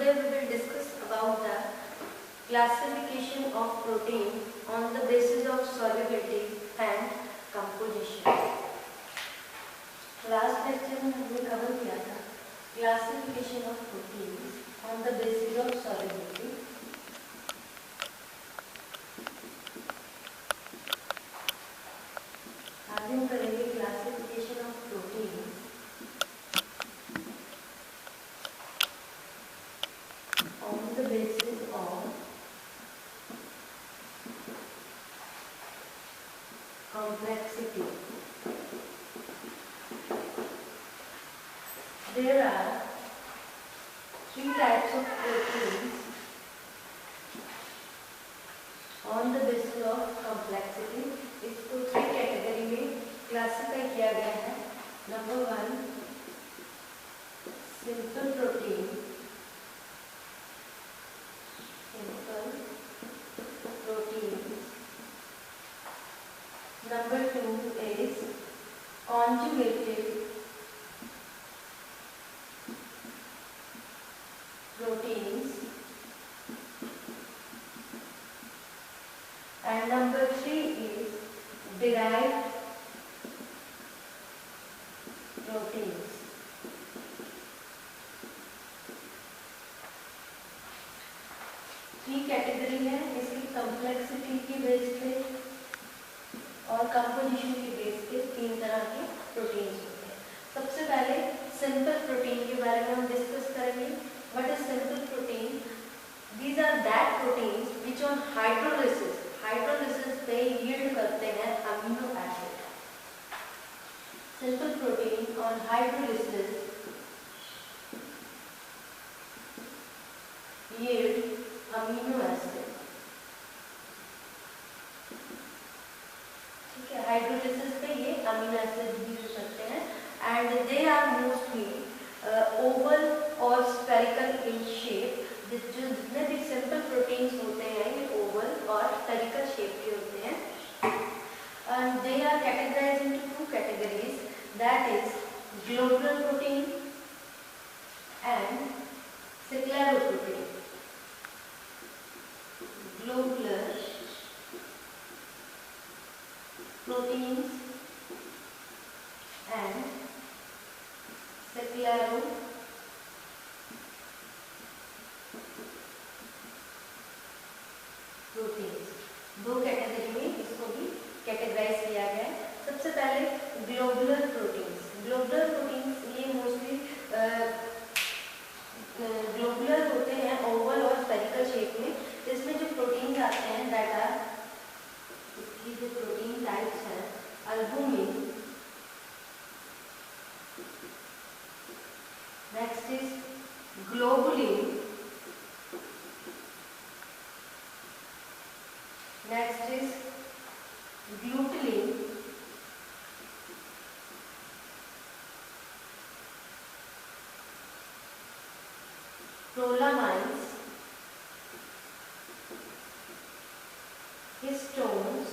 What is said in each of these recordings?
Today we will discuss about the classification of protein on the basis of solubility and composition. Last lecture में हमने cover किया था classification of proteins on the basis of solubility. आज हम करेंगे classification of proteins on the basis of complexity. There are three types of proteins on the basis of complexity. इसको three category में classify किया गया है. Number 1 simple protein. Number 2 is conjugated proteins, and number 3 is derived proteins. Three category है इसकी complexity की base पे और कंपोजिशन के बेस पे तीन तरह के प्रोटीन्स होते हैं. सबसे पहले सिंपल प्रोटीन के बारे में हम डिस्कस करेंगे. What is simple protein? These are that proteins which on hydrolysis पे यील्ड करते हैं amino acid. Simple protein on hydrolysis yield amino acid. Hydrolysis पे ये अमीनो एसिड भी हो सकते हैं and they are mostly oval और स्फेरिकल इन शेप. जितने भी सिंपल प्रोटीन्स होते हैं ये ओवल और स्फेरिकल शेप के होते हैं. And they are categorised into two categories, that is globular protein and scleroprotein. Globular proteins and scleroproteins. दो कैटेगरी में इसको भी कैटेगराइज किया गया है. सबसे पहले ग्लोबुलर प्रोटीन्स. ग्लोबुलर प्रोटीन्स ये मोस्टली ग्लोबुलर होते हैं ओवल और स्फेरिकल शेप में. इसमें जो प्रोटीन्स आते हैं दैट आर, इसकी जो प्रोटीन टाइप्स हैं albumin, next is globulin, next is glutelin, prolamines, histones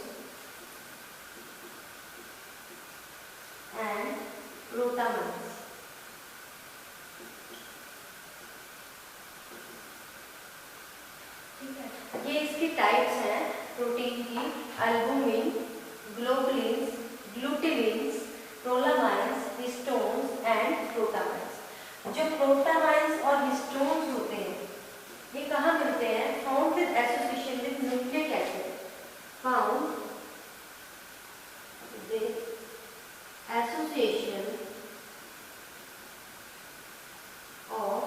and protamines. ठीक है, ये इसकी टाइप्स हैं प्रोटीन की. Albumin, globulins, glutelins, prolamines, histones and protamines. जो प्रोटामाइन्स और हिस्टोन्स होते हैं ये कहाँ मिलते हैं? Found with association with nucleic acid. Found with association of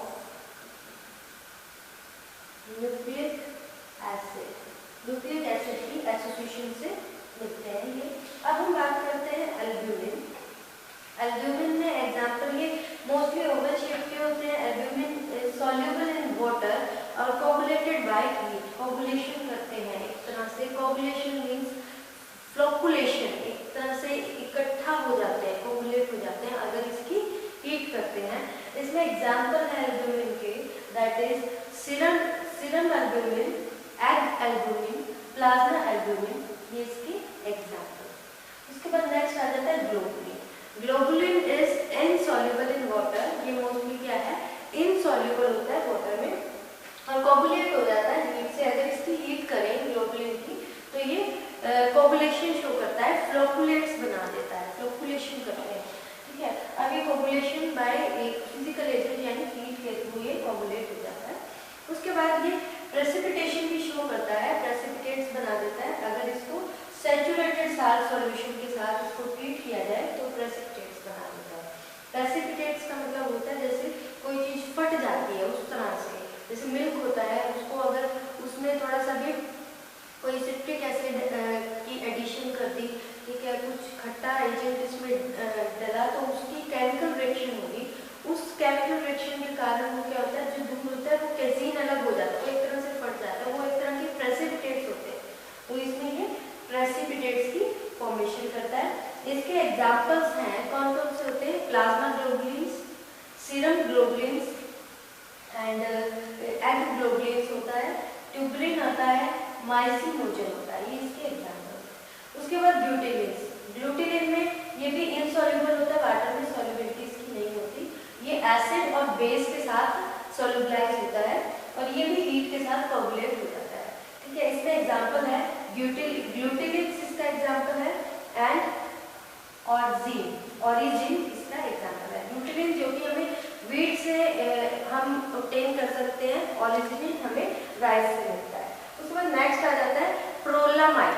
nucleic acid. Nucleic acid की एसोसिएशन से मिलते हैं ये. अब हम बात करते हैं एल्ब्यूमिन. एल्ब्यूमिन में एग्जांपल ये मोस्टली ओवल शेप के होते हैं. Albumin is soluble in water और कोगुलेटेड बाय हीट. कोगुलेशन करते हैं एक तरह से. कोगुलेशन मींस फ्लोकुलेशन, एक तरह से इकट्ठा हो जाते हैं, कोगुलेट हो जाते हैं अगर इसकी हीट करते हैं. इसमें एग्जांपल है एल्ब्यूमिन के, that is serum albumin, egg albumin, plasma albumin. ये इसकी एग्जांपल. उसके बाद नेक्स्ट आ जाता है globulin. Globulin is insoluble in water. ये मोस्टली क्या है? इनसॉल्युबल होता है वाटर में. कोगुलेशन शो करता है, फ्लोकुलेट्स बना देता है, फ्लोकुलेशन करते हैं, ठीक है। अब ये कोगुलेशन बाय एक फिजिकल एजेंट यानी हीट के थ्रू ये कोगुलेट हो जाता है। उसके बाद ये प्रेसिपिटेशन भी शो करता है, प्रेसिपिटेट्स बना देता है। अगर इसको सैचुरेटेड साल्ट सॉल्यूशन के साथ इसको ट्रीट किया जाए तो प्रेसिपिटेट्स बना देता है। प्रेसिपिटेट्स का मतलब होता है जैसे कोई चीज़ फट जाती है उस तरह से, जैसे मिल्क होता है, उसको अगर उसमें थोड़ा सा भी कोई सिट्रिक एसिड की एडिशन कर दी, ठीक है, कुछ खट्टा एजेंट इसमें डला तो उसकी केमिकल रिएक्शन होगी, उस केमिकल रिएक्शन के कारण वो क्या होता है, जो दूध होता है वो कैसीन अलग हो जाता है, वो एक तरह से फट जाता है, वो एक तरह के प्रेसिपिटेट्स होते हैं। तो इसमें ये प्रेसिपिटेट्स की फॉर्मेशन करता है। इसके एग्जाम्पल्स हैं, कौन कौन से होते हैं, plasma globulins, serum globulins and egg globulins होता है, ट्यूबरिन आता है, माइसिनोजन होता है, ये इसके एग्जाम्पल। उसके बाद ग्लूटिलिन्स, ग्लूटिलिन में ये भी इनसॉल्युबल होता है, वाटर में सॉल्युबिलिटी इसकी नहीं होती, ये एसिड और बेस के साथ सॉल्युबलाइज होता है और ये भी हीट के साथ कोगुलेट हो जाता है, ठीक है। इसका एग्जाम्पल है ग्लूटिलिन्स, इसका एग्जाम्पल है, एंड ऑरिजिन इसका एग्जाम्पल है। ग्लूटिलिन जो कि हमें वीट से हम ऑब्टेन कर सकते हैं, ऑरिजिन हमें राइस से मिलता है। उसके बाद नेक्स्ट आ जाता है प्रोलामाइन।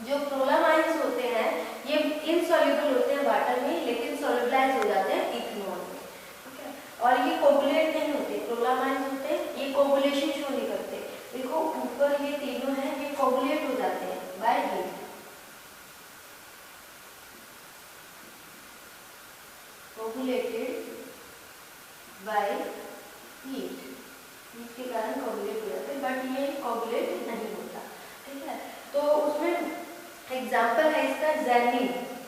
जो प्रोलामाइन्स होते हैं ये इनसॉल्युबल होते हैं वाटर में, लेकिन सॉल्युबलाइज हो जाते हैं इथेनॉल में, ठीक है, और ये कोगुलेट नहीं होते। प्रोलामाइन्स होते हैं, ये कोगुलेशन शो नहीं करते। देखो ऊपर ये तीनों हैं, ये कोगुलेट हो जाते हैं by heat, coagulated by heat, heat के कारण कोगुलेट हो जाते हैं, बट ये कोगुलेट नहीं होता, ठीक है। तो उसमें एग्जाम्पल है इसका ज़ैनिन,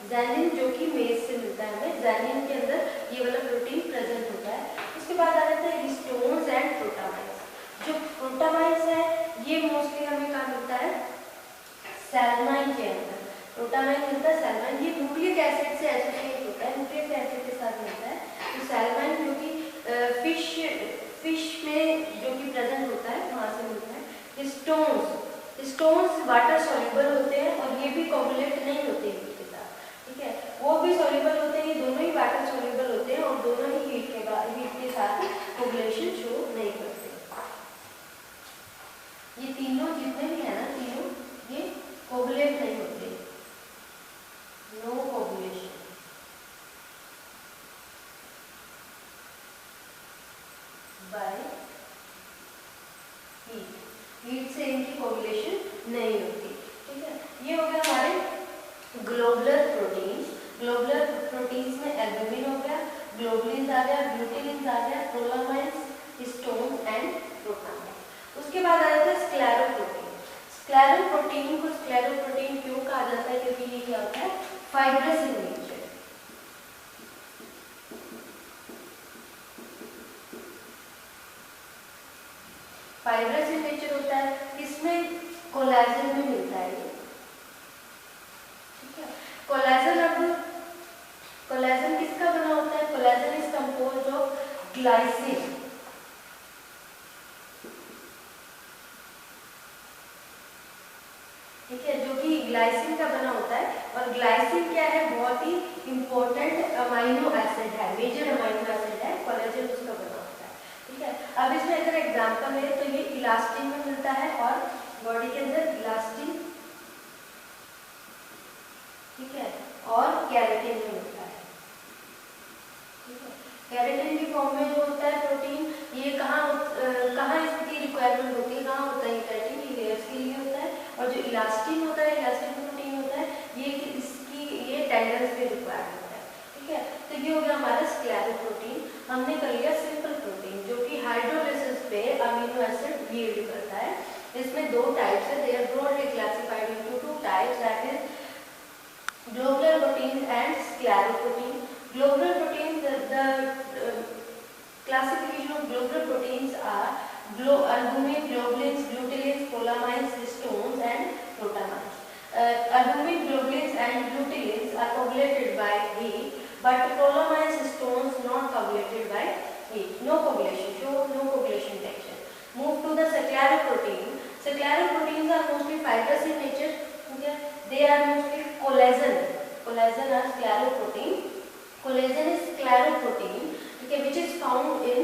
ज़ैनिन जो कि मेज से मिलता है हमें, ज़ैनिन के अंदर ये वाला प्रोटीन प्रेजेंट होता है। उसके बाद आ जाता है हिस्टोन्स एंड प्रोटामाइन्स। जो प्रोटामाइन्स है ये मोस्टली हमें कहाँ मिलता है, सैलमाइन के अंदर प्रोटामाइन मिलता है, सैलमाइन ये न्यूक्लिक एसिड से एसोसिएट होता है, न्यूक्लिक एसिड के साथ मिलता है। तो सैलमाइन जो कि फिश में जो कि प्रेजेंट होता है वहाँ से मिलता है। स्टोन्स वाटर सॉल्युबल होते हैं और ये भी कोगुलेट नहीं होते हीट के साथ, ठीक है, वो भी सॉल्युबल होते हैं, ये दोनों ही वाटर सॉल्युबल होते हैं और दोनों ही हीट के साथ कोगुलेशन शो नहीं करते। ये तीनों जितने भी है ना, तीनों ये कोगुलेट नहीं होते, नो कोगुलेशन। बाय हीट से इनकी कोगुलेशन नहीं होती, ठीक है। ये हो गया हमारे ग्लोबुलर प्रोटीन्स। ग्लोबुलर प्रोटीन्स में एल्बुमिन हो गया, ग्लोबुलिन्स आ गया, ग्लूटिलिन्स आ गया, प्रोलामाइन्स, हिस्टोन एंड प्रोटामाइन्स। उसके बाद आ जाता है स्क्लेरोप्रोटीन। स्क्लेरोप्रोटीन को स्क्लेरोप्रोटीन क्यों कहा जाता है, क्योंकि ये क्या होता है, fibrous in nature, fibrous in nature होता है, इसमें कोलेजन भी मिलता है ये, ठीक है। कोलेजन किसका बना होता है, collagen is composed of glycine, ठीक है, जो कि ग्लाइसिन का बना होता है। और ग्लाइसिन क्या है, बहुत ही इंपॉर्टेंट अमाइनो एसिड है, मेजर अमाइनो एसिड है, कोलेजन उसका बना होता है, ठीक है। अब इसमें अगर एग्जांपल है तो ये इलास्टिन में मिलता है और बॉडी के अंदर इलास्टिन, ठीक है, और केराटिन में मिलता है, ठीक है। केराटिन की फॉर्म में जो होता है प्रोटीन, ये कहाँ इसकी रिक्वायरमेंट होती है, कहाँ होता है केराटिन, ये हेयर्स के लिए होता है। और जो इलास्टिन होता है, इलास्टिन प्रोटीन होता है, ये टेंडन्स पे रिक्वायर्ड होता है, ठीक है। तो ये हो गया हमारा स्क्लेरोप्रोटीन। हमने कर लिया सिंपल प्रोटीन जो कि हाइड्रोलिसिस पे अमीनो एसिड यील्ड करता है। इसमें दो टाइप्स है, they are broadly classified into two types, that is globular protein and scleroprotein. Globular protein, the classification of globular proteins are albumin, globulins, glutilins, prolamines, histones and protamines. Albumin, globulins and glutilins are coagulated by heat, but prolamines, histones not coagulated by heat. No coagulation, show no coagulation reaction. Move to the scleroprotein. Scleroproteins are mostly fibrous in nature. ठीक है. They are mostly collagen. Collagen are scleroprotein. Collagen is scleroprotein, okay, which is found in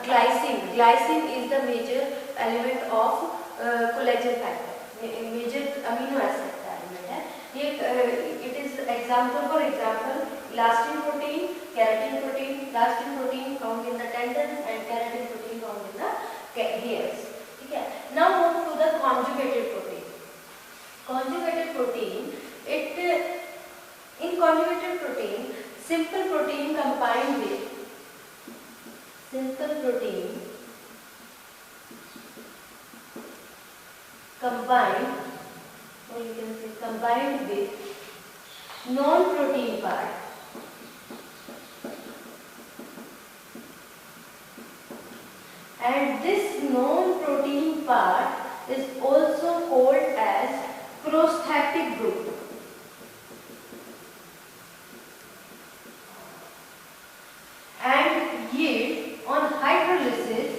glycine. Glycine is the major element of collagen factor. Major amino acid element है. ये it is example, for example, elastin protein, keratin protein. Elastin protein found in the tendons and keratin protein found in the hairs. ठीक है. Now move to the conjugated protein. Conjugated protein, in conjugated protein, simple protein combined with combined with non-protein part, and this non-protein part is also called as prosthetic group. And yield on hydrolysis,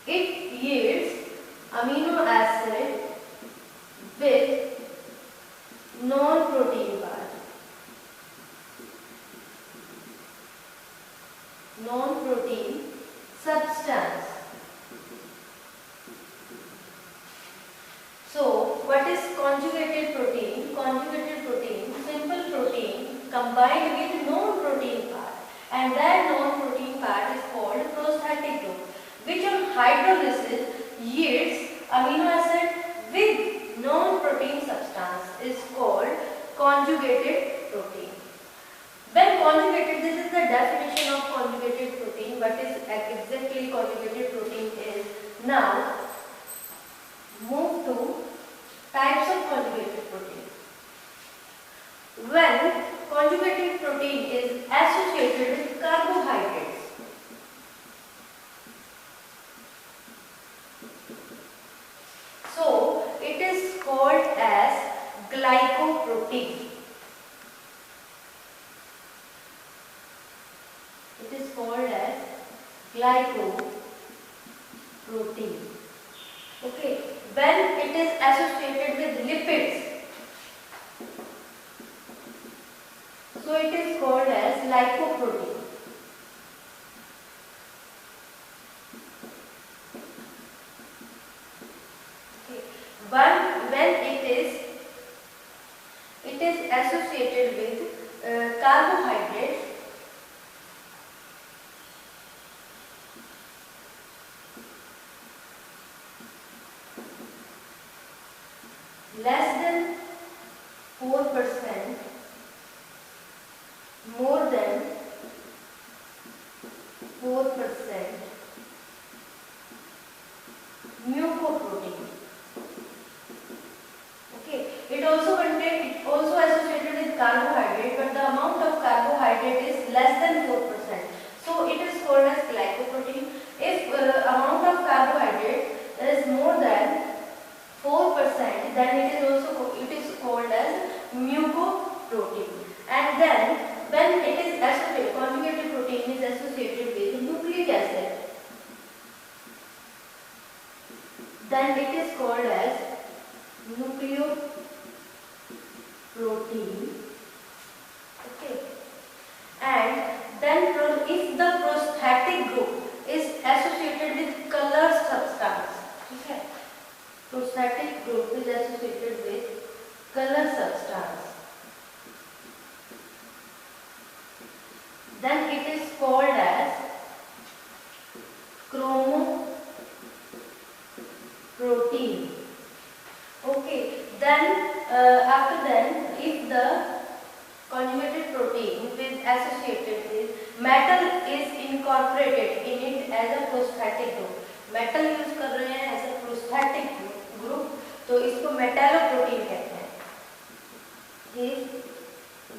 it yields amino acid with non-protein part. Non-protein substance. So, what is conjugated protein? Conjugated protein, simple protein combined with non-protein part, and that non-protein part is called prosthetic group, which on hydrolysis yields amino acid with non-protein substance, is called conjugated protein. When conjugated, this is the definition of conjugated protein. What is exactly conjugated protein is. Now, move to types of conjugated protein. When conjugated protein is associated with carbohydrates, so it is called as glycoprotein. It is called as glycoprotein. Okay. When it is associated with lipids, so it is called as lipoprotein. Okay. When it is associated with carbohydrates, less than 4%, more than 4% mucoprotein. Okay, it also associated with carbohydrate, but the amount of carbohydrate is less than 4%. So it is called as glycoprotein. If amount of carbohydrate is more than 4%, then it is called as mucoprotein. And then when it is associated, conjugated protein is associated with nucleic acid, then it is called as nucleoprotein. Okay. And then if the prosthetic group is associated with color substance, okay, prosthetic group is associated with color substance, then it is called as chromoprotein. Okay, then after then, if the conjugated protein is associated with metal is incorporated in it as a prosthetic group, metal use कर रहे हैं as a prosthetic group, तो इसको मेटालोप्रोटीन कहते हैं. If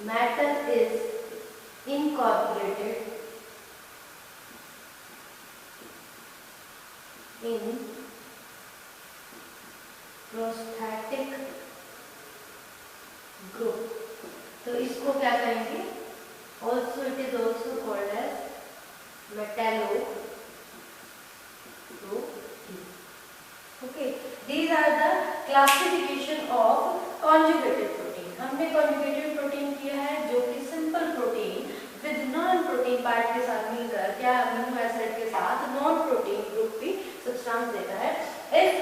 metal is incorporated in prosthetic group, तो इसको क्या कहेंगे? Also it is also called as metalloprotein. Okay, these are the classification of conjugated protein. हमने conjugated protein किया है जो कि simple protein with non protein part के साथ मिलकर क्या अमीनो एसिड के साथ non protein group भी substance देता है. If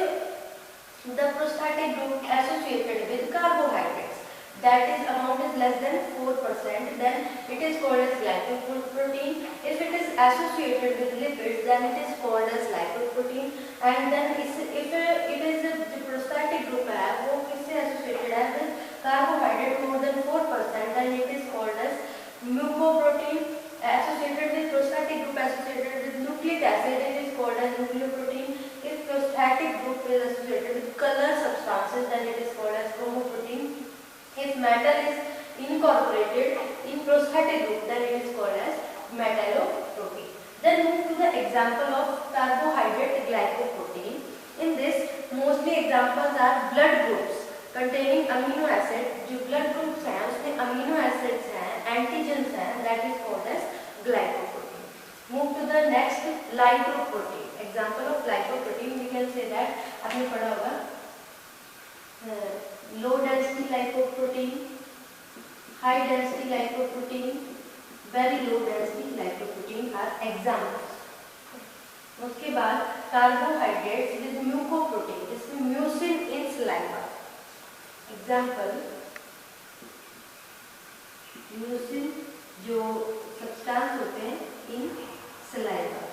the prostatic group associated with carbohydrates, that is amount is less than 4%, then it is called as glycoprotein. If it is associated with lipids, then it is called as lipoprotein. And then if it is the prostatic group है वो किससे associated है with carbohydrate more than 4%, then it is called as mucoprotein. Associated with prostatic group associated with nucleic acid, it is called as nucleoprotein. If prostatic group is associated with color substances, then it is called as chromoprotein. If metal is incorporated in prostatic group, then it is called as metalloprotein. Then move to the example of carbohydrate glycoprotein. In this, mostly examples are blood groups containing amino acid. जो blood groups हैं उसमें amino acids हैं, antigens हैं, that is called as glycoprotein. Move to the next, lipoprotein. Example of lipoprotein, we can say that आपने पढ़ा होगा low density lipoprotein, high density lipoprotein, very low density lipoprotein are examples. उसके बाद carbohydrates with mucoprotein, जिसमें mucin in saliva. Example, mucin जो substance होते हैं in saliva,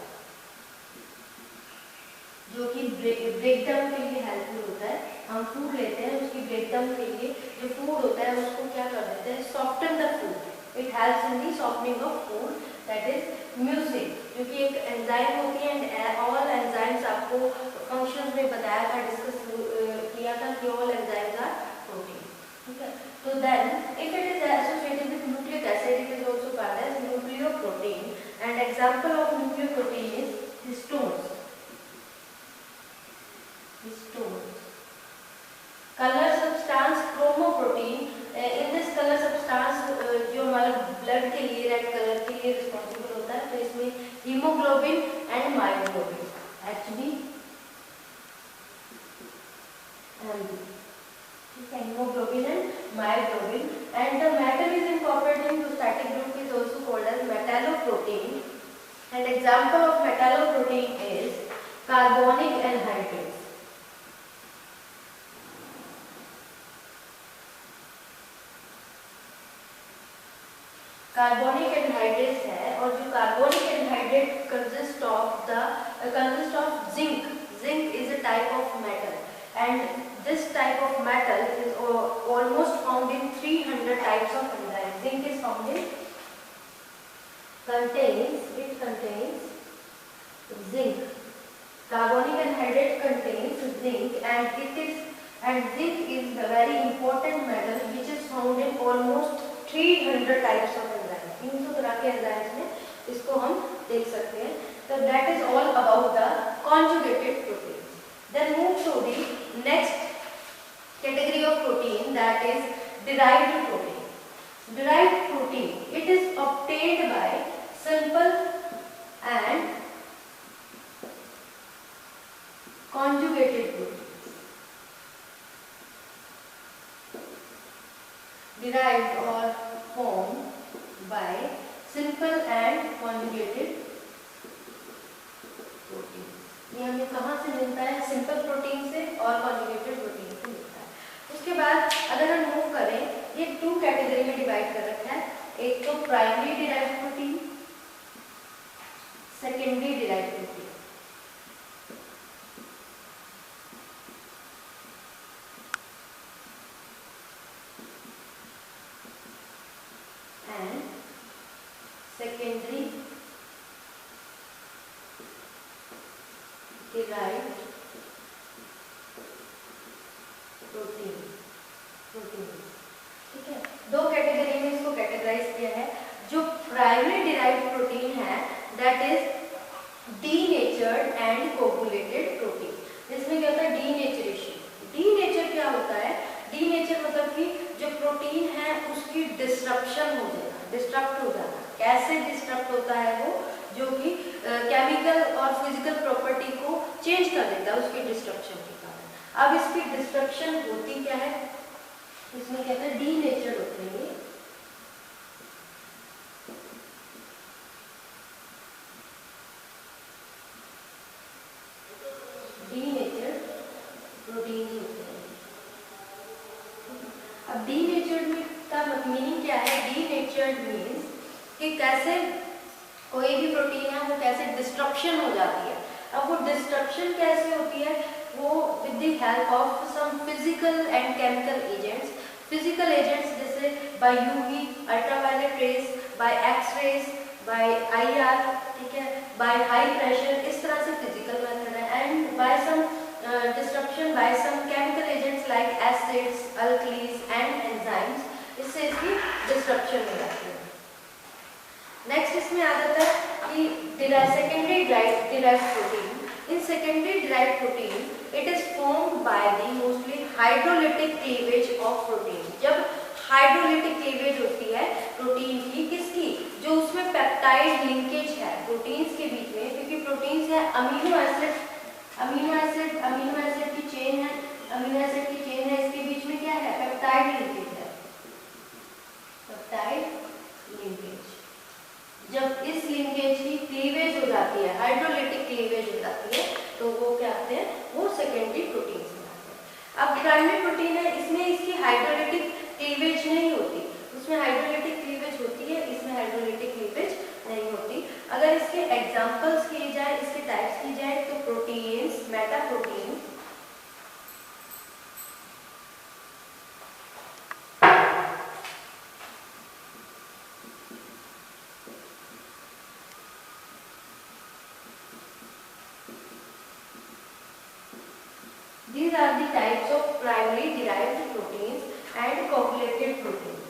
जो कि ब्रेक डाउन के लिए हेल्पफुल होता है. हम फूड लेते हैं उसकी ब्रेक डाउन के लिए जो फूड होता है उसको क्या कर देते हैं, soften the food. It helps in the softening of food, that is mucin, जो कि एक एंजाइम होती है. एंड ऑल एंजाइम्स आपको फंक्शंस में बताया था, डिस्कस किया था कि ऑल एंजाइम्स आर प्रोटीन. ठीक है, तो then if it is associated with nucleic acid, it is also called as nucleoprotein. And example of nucleoprotein is histones. Color substance chromoprotein. In this color substance जो हमारे blood के लिए red colour के लिए responsible होता है, तो इसमें haemoglobin and myoglobin, HB hemoglobin and myoglobin. And the metal is incorporated in prostatic group is also called as metalloprotein. And example of metalloprotein is carbonic anhydrase. Carbonic anhydride है, और जो carbonic anhydride consist of zinc. Zinc is a type of metal, and this type of metal is almost found in 300 types of enzyme. Zinc is found in contains zinc. Carbonic anhydrate contains zinc, and zinc is a very important metal which is found in almost 300 types of enzymes. 300 तरह के enzymes में इसको हम देख सकते हैं. So that is all about the conjugated proteins. Then move to the next category of protein, that is derived protein. Derived protein, it is obtained by simple and conjugated proteins. Derived or formed by simple and conjugated protein. ये हमें कहाँ से मिलता है? Simple protein से और conjugated protein से मिलता है. उसके बाद अगर हम मूव करें, ये 2 कैटेगरी में डिवाइड कर रखा है. एक तो primary derived protein, secondary derived protein. And secondary derived protein. ठीक है, 2 कैटेगरी में इसको कैटेगराइज किया है. जो प्राइमरी डिराइव्ड प्रोटीन है, that is denatured and coagulated protein. इसमें क्या होता है? डीनेचरेशन. डीनेचर क्या होता है? डीनेचर मतलब कि जो प्रोटीन है उसकी डिस्ट्रप्शन हो जाना, डिस्ट्रप्ट हो जाना. कैसे डिस्ट्रप्ट होता है वो? जो कि केमिकल और फिजिकल प्रॉपर्टी को चेंज कर देता है उसकी डिस्ट्रप्शन की. अब इसकी डिस्ट्रक्शन होती क्या है, इसमें कहते हैं डीनेचर्ड होते हैं ये, डीनेचर्ड प्रोटीन होते हैं। अब डीनेचर्ड का मीनिंग क्या है, डीनेचर्ड मीन्स कि कैसे कोई भी प्रोटीन है वो कैसे डिस्ट्रक्शन हो जाती है। अब वो डिस्ट्रक्शन कैसे होती है, वो with the help of some physical and chemical agents. Physical agents जैसे by UV, ultraviolet rays, by X rays, by IR, ठीक है, बाय हाई प्रेशर, इस तरह से फिजिकल मेथड है। And by some destruction by some chemical agents like acids, alkalis and enzymes, इससे इसकी destruction हो जाती है। नेक्स्ट इसमें आ जाता है कि secondary derived protein. In secondary derived protein, it is formed by the mostly hydrolytic cleavage of protein. जब हाइड्रोलिटिक क्लीवेज होती है प्रोटीन की, किसकी, जो उसमें पेप्टाइड लिंकेज है प्रोटीन्स के बीच में, क्योंकि प्रोटीन्स है अमीनो एसिड की चेन है, अमीनो एसिड की चेन है, इसके बीच में क्या है, पेप्टाइड लिंकेज है, पेप्टाइड लिंकेज। जब इस लिंकेज की क्लीवेज हो जाती है, हाइड्रोलिटिक क्लीवेज हो जाती है, तो वो क्या आते हैं, वो सेकेंडरी प्रोटीन बनाते हैं। अब प्राइमरी प्रोटीन है, इसमें इसकी हाइड्रोलिटिक क्लीवेज नहीं होती, उसमें हाइड्रोलिटिक क्लीवेज होती है, इसमें हाइड्रोलिटिक क्लीवेज नहीं होती। अगर इसके एग्जांपल्स किए जाए, इसके टाइप्स की जाए, तो proteins, मेटाप्रोटीन, these are the types of primary derived proteins and coagulated proteins.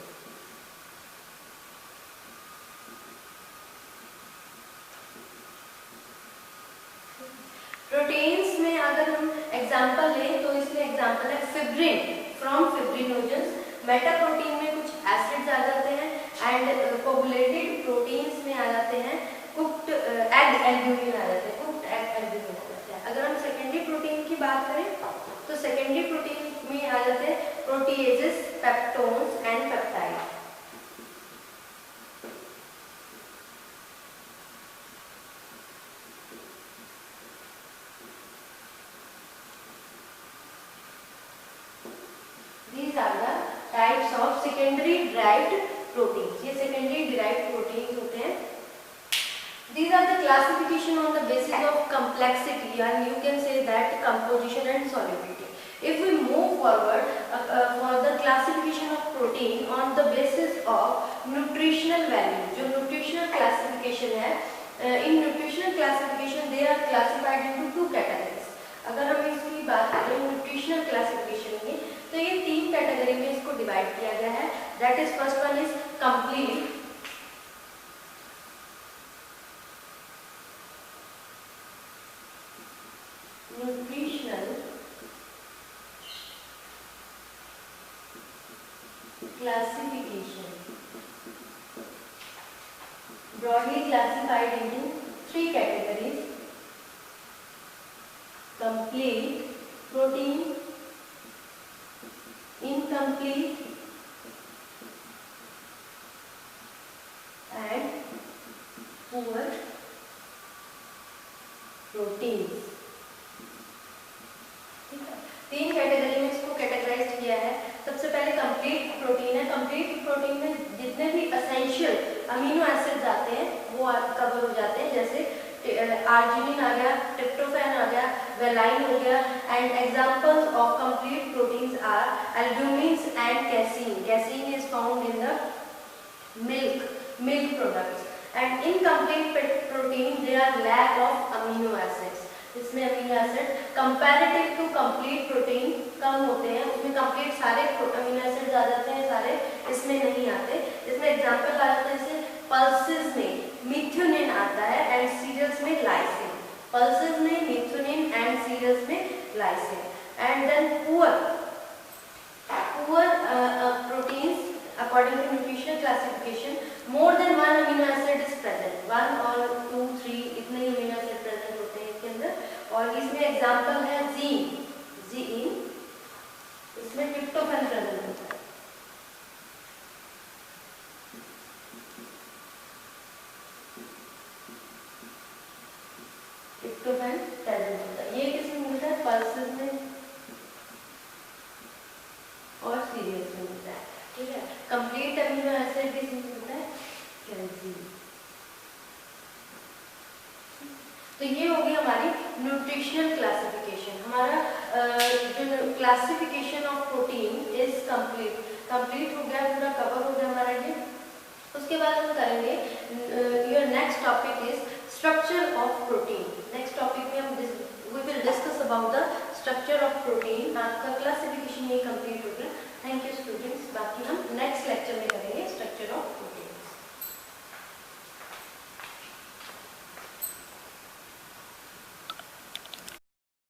Proteins में अगर हम एग्जांपल लें तो इसमें एग्जांपल है फिब्रिन फ्रॉम फिब्रिनोजेंस। मेटाप्रोटीन में कुछ एसिड्स आ जाते हैं एंड कोगुलेटेड प्रोटीन्स में आ जाते हैं कुक्ड एग एल्ब्यूमिन आ जाते हैं, कुक्ड एग एल्ब्यूमिन आ जाते हैं। अगर हम सेकेंडरी प्रोटीन की बात करें तो सेकेंडरी प्रोटीन में आ जाते हैं proteases, peptones and peptide. These are the types of secondary derived proteins. ये secondary derived proteins होते हैं। These are the classification on the basis of complexity, and you can say that composition and solubility. If we move forward for the classification of protein on the basis of nutritional value, जो nutritional classification है, in nutritional classification they are classified into two categories. अगर हम इसकी बात करें nutritional classification में, तो ये तीन कैटेगरी में इसको डिवाइड किया गया है। That is first one is complete, nutritional classification, broadly classified into three categories, complete protein, incomplete and poor proteins। ठीक है, तीन कैटेगरी में इसको कैटेगराइज किया है। सबसे पहले कंप्लीट प्रोटीन है। कंप्लीट प्रोटीन में जितने भी एसेंशियल अमीनो एसिड्स आते हैं वो कवर हो जाते हैं, जैसे आर्जिनिन आ गया, ट्रिप्टोफैन आ गया, वेलाइन हो गया। And examples of complete proteins are albumins and casein. Casein is found in the milk products. And incomplete protein they are lack of amino acids. इसमें amino acid comparative to complete protein कम होते हैं, उसमें complete सारे amino acids आ जाते हैं सारे, इसमें नहीं आते। इसमें एग्जांपल आ जाता है, जैसे पल्सेस में मिथ्योनिन आता है एंड सीरियल्स में लाइसिन। पल्सेस में मिथ्योनिन एंड सीरियल्स में lysine. And then poor proteins according to nutritional classification more than one amino acid is present, 1 or 2 3 इतने ही amino acid present होते हैं इसके अंदर। और इसमें एग्जांपल है जीन ट्रिप्टोफैन प्रेजेंट होता है। ये किसमें मिलता है? पल्सेस में और सीरियल्स में मिलता है, ठीक है। कंप्लीट अमीनो एसिड किसमें मिलता है? कैल्शियम। तो ये होगी हमारी न्यूट्रिशनल क्लासिफिकेशन। हमारा जो classification of protein is complete हो गया, पूरा कवर हो गया हमारा ये। उसके बाद हम करेंगे your next topic is structure of protein. Next topic में हम we will discuss about the structure of protein. आपका क्लासिफिकेशन ये कंप्लीट हो गया। Thank you students. बाकी हम नेक्स्ट लेक्चर में करेंगे स्ट्रक्चर ऑफ प्रोटीन।